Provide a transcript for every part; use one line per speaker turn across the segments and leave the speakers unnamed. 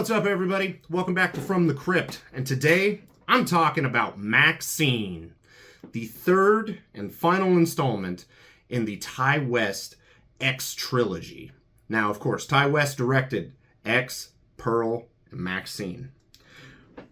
What's up, everybody? Welcome back to From the Crypt, and today I'm talking about MaXXXine, the third and final installment in the Ti West X trilogy. Now, of course, Ti West directed X, Pearl, and MaXXXine.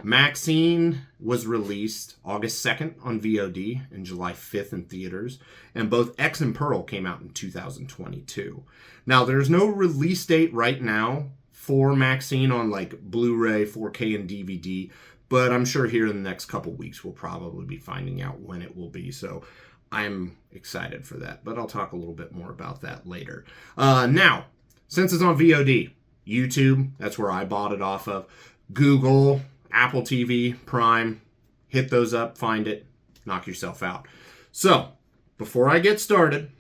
MaXXXine was released August 2nd on VOD and July 5th in theaters, and both X and Pearl came out in 2022. Now, there's no release date right now for MaXXXine on like Blu-ray, 4K, and DVD, but I'm sure here in the next couple weeks we'll probably be finding out when it will be, so I'm excited for that, but I'll talk a little bit more about that later. Now, since it's on VOD, YouTube, that's where I bought it off of, Google, Apple TV, Prime, hit those up, find it, knock yourself out. So, before I get started,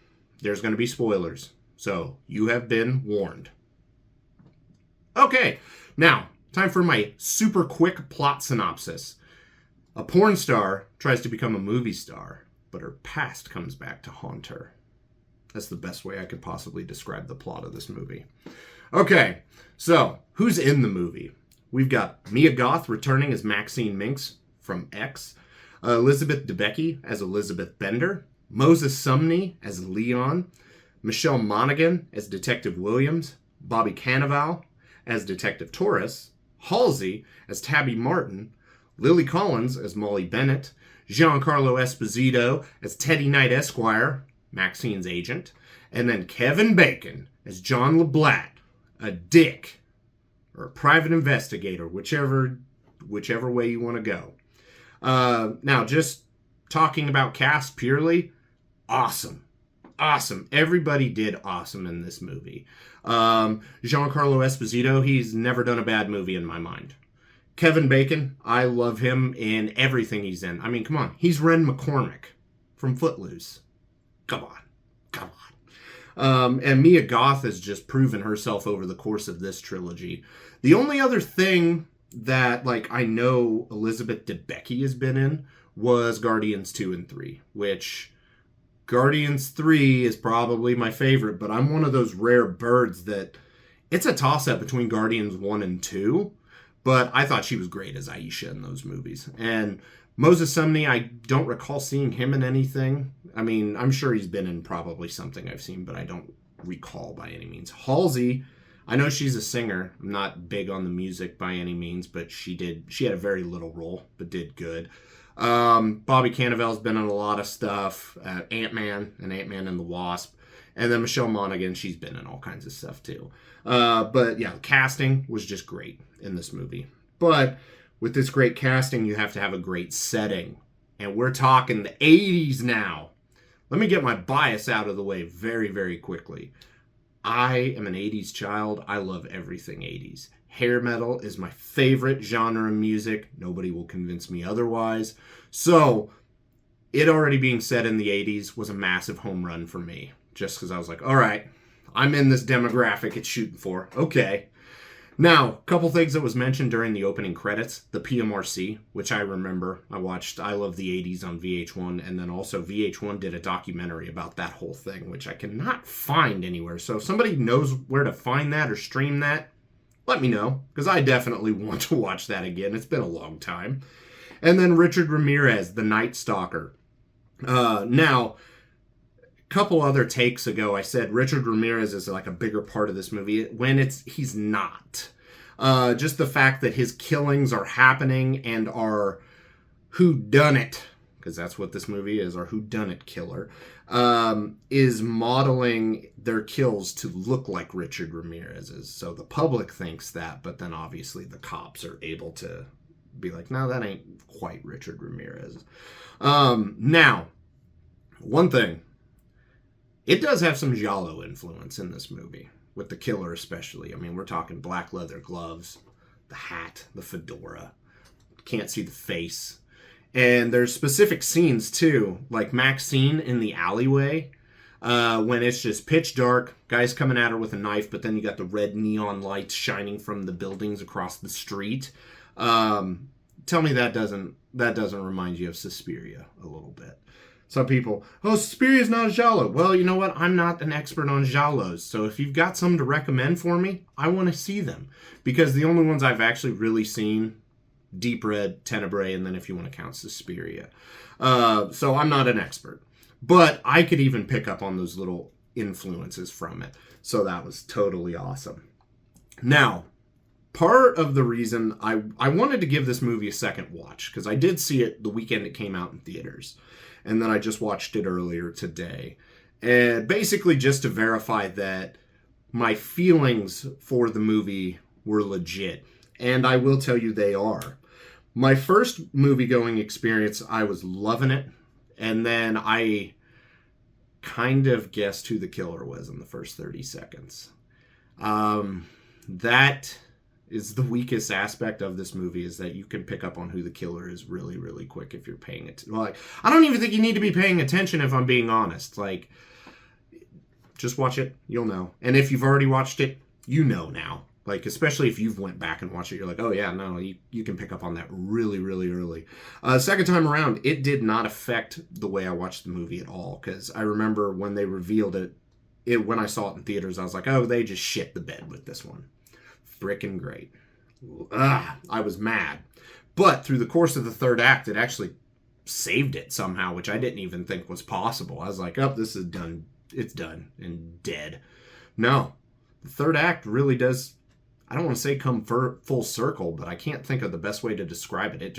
there's going to be spoilers, so you have been warned. Okay, now, time for my super quick plot synopsis. A porn star tries to become a movie star, but her past comes back to haunt her. That's the best way I could possibly describe the plot of this movie. Okay, so, who's in the movie? We've got Mia Goth returning as Maxine Minx from X, Elizabeth Debicki as Elizabeth Bender, Moses Sumney as Leon, Michelle Monaghan as Detective Williams, Bobby Cannavale as Detective Torres, Halsey as Tabby Martin, Lily Collins as Molly Bennett, Giancarlo Esposito as Teddy Knight Esquire, Maxine's agent, and then Kevin Bacon as John LeBlatt, a dick, or a private investigator, whichever way you want to go. Now, just talking about cast purely, awesome. Everybody did awesome in this movie. Giancarlo Esposito, he's never done a bad movie in my mind. Kevin Bacon, I love him in everything he's in. I mean, come on. He's Ren McCormick from Footloose. Come on. And Mia Goth has just proven herself over the course of this trilogy. The only other thing that, I know Elizabeth Debicki has been in was Guardians 2 and 3, which Guardians 3 is probably my favorite, but I'm one of those rare birds that it's a toss-up between Guardians 1 and 2, but I thought she was great as Aisha in those movies. And Moses Sumney, I don't recall seeing him in anything. I mean, I'm sure he's been in probably something I've seen, but I don't recall by any means. Halsey, I know she's a singer. I'm not big on the music by any means, but she had a very little role, but did good. Bobby Cannavale's been in a lot of stuff. Ant-Man and Ant-Man and the Wasp. And then Michelle Monaghan, she's been in all kinds of stuff too. But yeah, the casting was just great in this movie. But with this great casting, you have to have a great setting. And we're talking the 80s now. Let me get my bias out of the way very, very quickly. I am an 80s child. I love everything 80s. Hair metal is my favorite genre of music. Nobody will convince me otherwise. So, it already being set in the 80s was a massive home run for me. Just because I was like, all right, I'm in this demographic it's shooting for. Okay. Now, a couple things that was mentioned during the opening credits. The PMRC, which I remember. I watched I Love the 80s on VH1. And then also VH1 did a documentary about that whole thing, which I cannot find anywhere. So if somebody knows where to find that or stream that, let me know. Because I definitely want to watch that again. It's been a long time. And then Richard Ramirez, the Night Stalker. Now, a couple other takes ago, I said Richard Ramirez is like a bigger part of this movie when he's not. Just the fact that his killings are happening and are whodunit, because that's what this movie is, our whodunit killer, is modeling their kills to look like Richard Ramirez's. So the public thinks that, but then obviously the cops are able to be like, no, that ain't quite Richard Ramirez. Now, one thing. It does have some giallo influence in this movie, with the killer especially. I mean, we're talking black leather gloves, the hat, the fedora. Can't see the face. And there's specific scenes, too, like MaXXXine in the alleyway, when it's just pitch dark, guys coming at her with a knife, but then you got the red neon lights shining from the buildings across the street. Tell me that doesn't remind you of Suspiria a little bit. Some people, oh, Suspiria is not a giallo. Well, you know what? I'm not an expert on giallos. So if you've got some to recommend for me, I want to see them. Because the only ones I've actually really seen, Deep Red, Tenebrae, and then if you want to count Suspiria. So I'm not an expert. But I could even pick up on those little influences from it. So that was totally awesome. Now, part of the reason I wanted to give this movie a second watch, because I did see it the weekend it came out in theaters. And then I just watched it earlier today. And basically just to verify that my feelings for the movie were legit. And I will tell you they are. My first movie-going experience, I was loving it. And then I kind of guessed who the killer was in the first 30 seconds. That is the weakest aspect of this movie, is that you can pick up on who the killer is really, really quick if you're paying it. Like, I don't even think you need to be paying attention, if I'm being honest. Like, just watch it, you'll know. And if you've already watched it, you know now. Like, especially if you've went back and watched it, you're like, oh yeah, no, you can pick up on that really, really early. Second time around, it did not affect the way I watched the movie at all, because I remember when they revealed it, when I saw it in theaters, I was like, oh, they just shit the bed with this one. Frickin' great. I was mad. But through the course of the third act, it actually saved it somehow, which I didn't even think was possible. I was like, oh, this is done. It's done and dead. No. The third act really does, I don't want to say come full circle, but I can't think of the best way to describe it.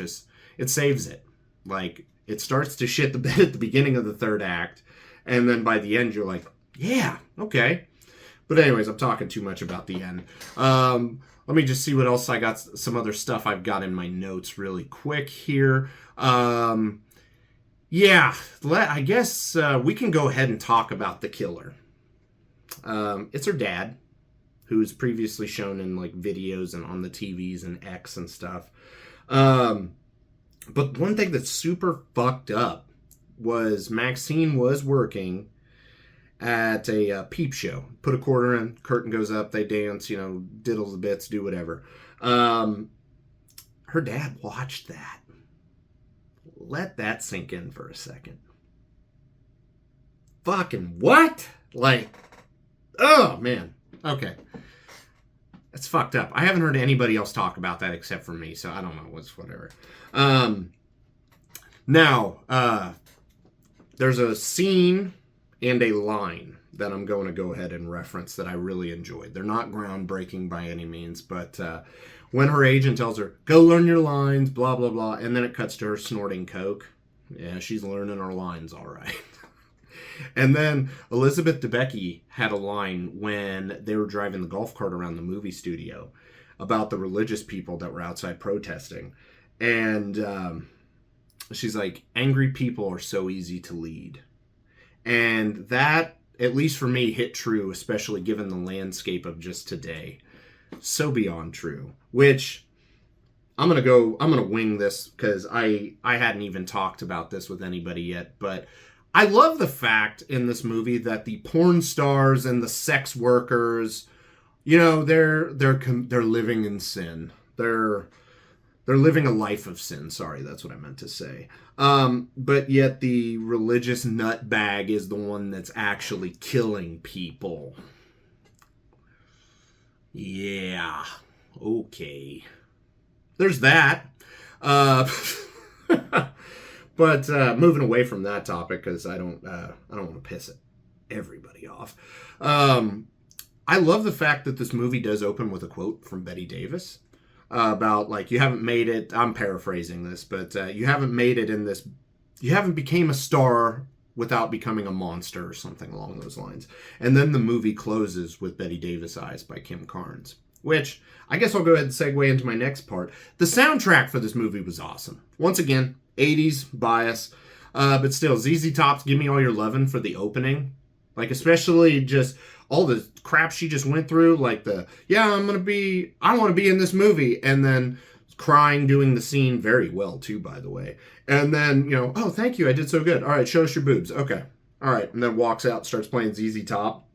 It saves it. Like, it starts to shit the bed at the beginning of the third act, and then by the end, you're like, yeah, okay. But anyways, I'm talking too much about the end. Let me just see what else I got. Some other stuff I've got in my notes really quick here. Yeah, I guess we can go ahead and talk about the killer. It's her dad, who's previously shown in like videos and on the TVs and X and stuff. But one thing that's super fucked up was MaXXXine was working at a peep show. Put a quarter in, curtain goes up, they dance, diddle the bits, do whatever. Her dad watched that. Let that sink in for a second. Fucking what? Like, oh man. Okay. That's fucked up. I haven't heard anybody else talk about that except for me, so I don't know. It's whatever. Now, there's a scene and a line that I'm going to go ahead and reference that I really enjoyed. They're not groundbreaking by any means, but when her agent tells her, go learn your lines, blah, blah, blah, and then it cuts to her snorting coke. Yeah, she's learning her lines all right. And then Elizabeth Debicki had a line when they were driving the golf cart around the movie studio about the religious people that were outside protesting. And she's like, angry people are so easy to lead. And that, at least for me, hit true, especially given the landscape of just today. So beyond true. Which, I'm going to wing this because I hadn't even talked about this with anybody yet. But I love the fact in this movie that the porn stars and the sex workers, they're living in sin. They're living a life of sin. Sorry, that's what I meant to say. But yet the religious nutbag is the one that's actually killing people. Yeah. Okay. There's that. But moving away from that topic, because I don't want to piss everybody off. I love the fact that this movie does open with a quote from Betty Davis. About like, you haven't made it, I'm paraphrasing this, but you haven't made it in this, you haven't became a star without becoming a monster or something along those lines. And then the movie closes with Betty Davis Eyes by Kim Carnes, which I guess I'll go ahead and segue into my next part. The soundtrack for this movie was awesome. Once again, 80s bias, but still, ZZ Top's Give Me All Your Lovin' for the opening. Like, especially just all the crap she just went through, like I want to be in this movie, and then crying, doing the scene very well too, by the way. And then, oh, thank you, I did so good. All right, show us your boobs. Okay. All right. And then walks out, starts playing ZZ Top.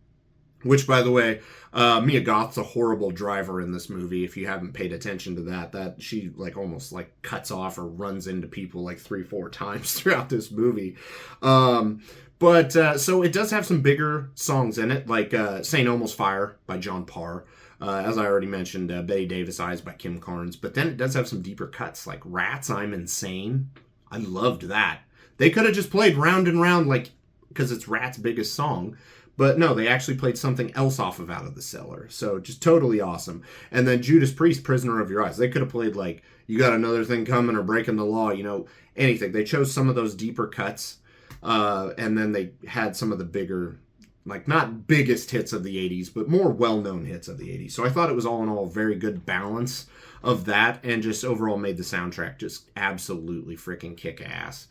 Which, by the way, Mia Goth's a horrible driver in this movie. If you haven't paid attention to that she like almost like cuts off or runs into people like 3-4 times throughout this movie. But so it does have some bigger songs in it, like St. Elmo's Fire by John Parr. As I already mentioned, Betty Davis Eyes by Kim Carnes. But then it does have some deeper cuts, like Rats, I'm Insane. I loved that. They could have just played Round and Round, like, because it's Rats' biggest song. But no, they actually played something else off of Out of the Cellar. So just totally awesome. And then Judas Priest, Prisoner of Your Eyes. They could have played like You Got Another Thing Coming or Breaking the Law, you know, anything. They chose some of those deeper cuts. And then they had some of the bigger, like not biggest hits of the 80s, but more well-known hits of the 80s. So I thought it was all in all a very good balance of that, and just overall made the soundtrack just absolutely freaking kick ass.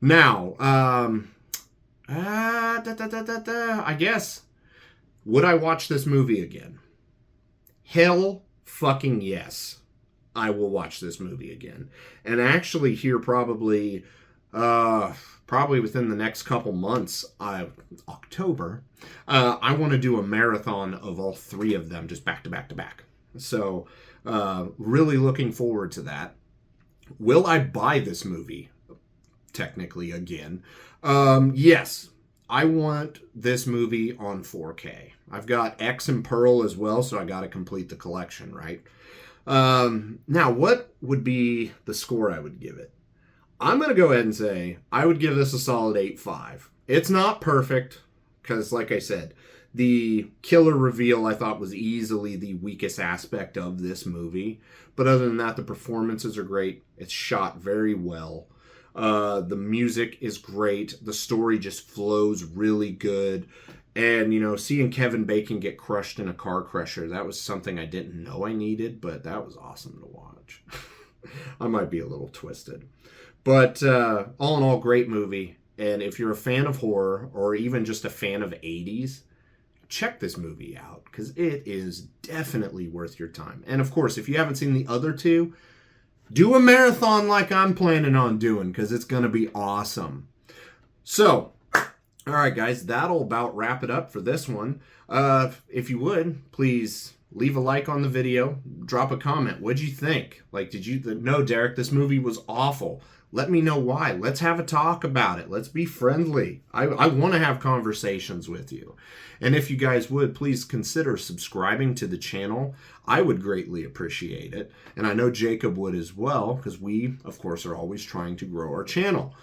Now, I guess, would I watch this movie again? Hell fucking yes. I will watch this movie again. And actually here probably within the next couple months, October, I want to do a marathon of all three of them just back to back to back. So really looking forward to that. Will I buy this movie? Technically again. Yes, I want this movie on 4K. I've got X and Pearl as well, so I got to complete the collection, right? Now, what would be the score I would give it? I'm going to go ahead and say I would give this a solid 8.5. It's not perfect, because like I said, the killer reveal I thought was easily the weakest aspect of this movie. But other than that, the performances are great. It's shot very well. The music is great. The story just flows really good. And, you know, seeing Kevin Bacon get crushed in a car crusher, that was something I didn't know I needed, but that was awesome to watch. I might be a little twisted. But all in all, great movie. And if you're a fan of horror, or even just a fan of 80s, check this movie out, because it is definitely worth your time. And of course, if you haven't seen the other two, do a marathon like I'm planning on doing, because it's going to be awesome. So, all right, guys, that'll about wrap it up for this one. If you would, please leave a like on the video. Drop a comment. What'd you think? Like, did you... No, Derek, this movie was awful. Let me know why. Let's have a talk about it. Let's be friendly. I want to have conversations with you. And if you guys would, please consider subscribing to the channel. I would greatly appreciate it. And I know Jacob would as well, because we, of course, are always trying to grow our channel.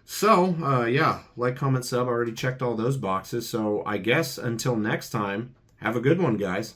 So, yeah, like, comment, sub. I already checked all those boxes. So I guess until next time, have a good one, guys.